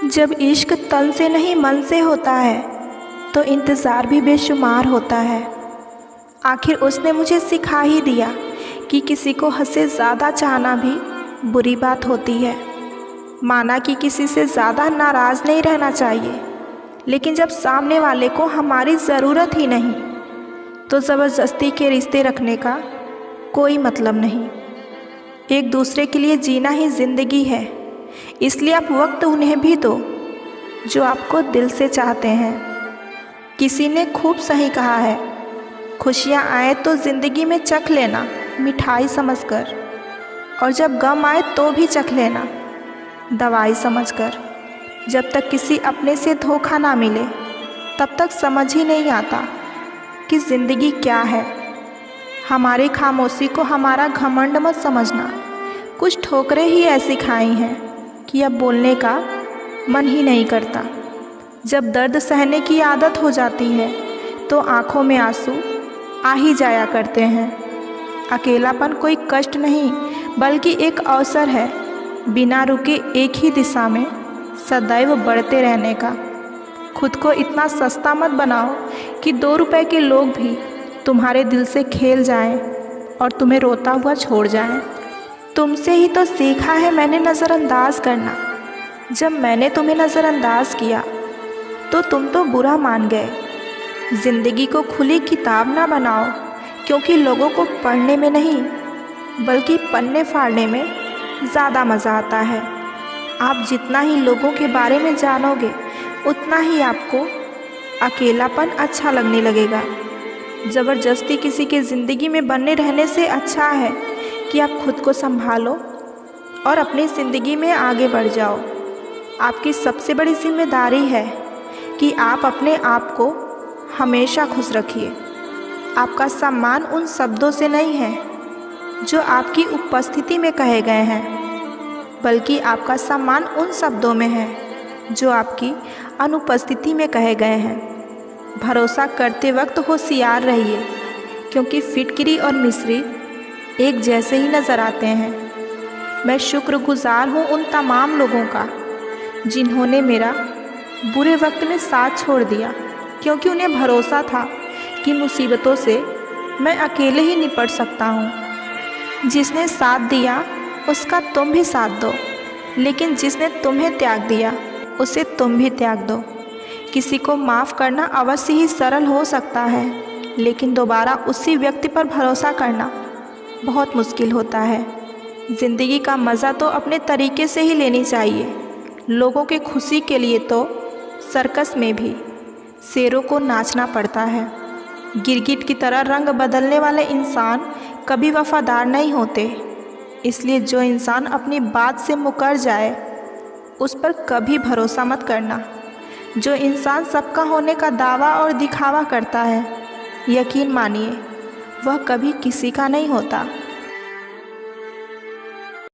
जब इश्क तन से नहीं मन से होता है तो इंतज़ार भी बेशुमार होता है। आखिर उसने मुझे सिखा ही दिया कि किसी को हद से ज़्यादा चाहना भी बुरी बात होती है। माना कि किसी से ज़्यादा नाराज़ नहीं रहना चाहिए, लेकिन जब सामने वाले को हमारी ज़रूरत ही नहीं तो ज़बरदस्ती के रिश्ते रखने का कोई मतलब नहीं। एक दूसरे के लिए जीना ही ज़िंदगी है, इसलिए आप वक्त उन्हें भी दो जो आपको दिल से चाहते हैं। किसी ने खूब सही कहा है, खुशियाँ आए तो ज़िंदगी में चख लेना मिठाई समझकर, और जब गम आए तो भी चख लेना दवाई समझकर। जब तक किसी अपने से धोखा ना मिले तब तक समझ ही नहीं आता कि ज़िंदगी क्या है। हमारी खामोशी को हमारा घमंड मत समझना। कुछ ठोकरें ही ऐसी खाई हैं कि अब बोलने का मन ही नहीं करता। जब दर्द सहने की आदत हो जाती है तो आँखों में आंसू आ ही जाया करते हैं। अकेलापन कोई कष्ट नहीं बल्कि एक अवसर है, बिना रुके एक ही दिशा में सदैव बढ़ते रहने का। खुद को इतना सस्ता मत बनाओ कि 2 रुपए के लोग भी तुम्हारे दिल से खेल जाएं और तुम्हें रोता हुआ छोड़ जाएं। तुमसे ही तो सीखा है मैंने नज़रअंदाज करना। जब मैंने तुम्हें नज़रअंदाज किया तो तुम तो बुरा मान गए। ज़िंदगी को खुली किताब ना बनाओ, क्योंकि लोगों को पढ़ने में नहीं बल्कि पन्ने फाड़ने में ज़्यादा मज़ा आता है। आप जितना ही लोगों के बारे में जानोगे उतना ही आपको अकेलापन अच्छा लगने लगेगा। ज़बरदस्ती किसी के ज़िंदगी में बने रहने से अच्छा है कि आप खुद को संभालो और अपनी ज़िंदगी में आगे बढ़ जाओ। आपकी सबसे बड़ी जिम्मेदारी है कि आप अपने आप को हमेशा खुश रखिए। आपका सम्मान उन शब्दों से नहीं है जो आपकी उपस्थिति में कहे गए हैं, बल्कि आपका सम्मान उन शब्दों में है जो आपकी अनुपस्थिति में कहे गए हैं। भरोसा करते वक्त होशियार रहिए, क्योंकि फिटकिरी और मिस्री एक जैसे ही नज़र आते हैं। मैं शुक्रगुज़ार हूँ उन तमाम लोगों का जिन्होंने मेरा बुरे वक्त में साथ छोड़ दिया, क्योंकि उन्हें भरोसा था कि मुसीबतों से मैं अकेले ही निपट सकता हूँ। जिसने साथ दिया उसका तुम भी साथ दो, लेकिन जिसने तुम्हें त्याग दिया उसे तुम भी त्याग दो। किसी को माफ़ करना अवश्य ही सरल हो सकता है, लेकिन दोबारा उसी व्यक्ति पर भरोसा करना बहुत मुश्किल होता है। ज़िंदगी का मज़ा तो अपने तरीके से ही लेनी चाहिए। लोगों के खुशी के लिए तो सर्कस में भी शेरों को नाचना पड़ता है। गिरगिट की तरह रंग बदलने वाले इंसान कभी वफ़ादार नहीं होते, इसलिए जो इंसान अपनी बात से मुकर जाए उस पर कभी भरोसा मत करना। जो इंसान सबका होने का दावा और दिखावा करता है, यकीन मानिए वह कभी किसी का नहीं होता।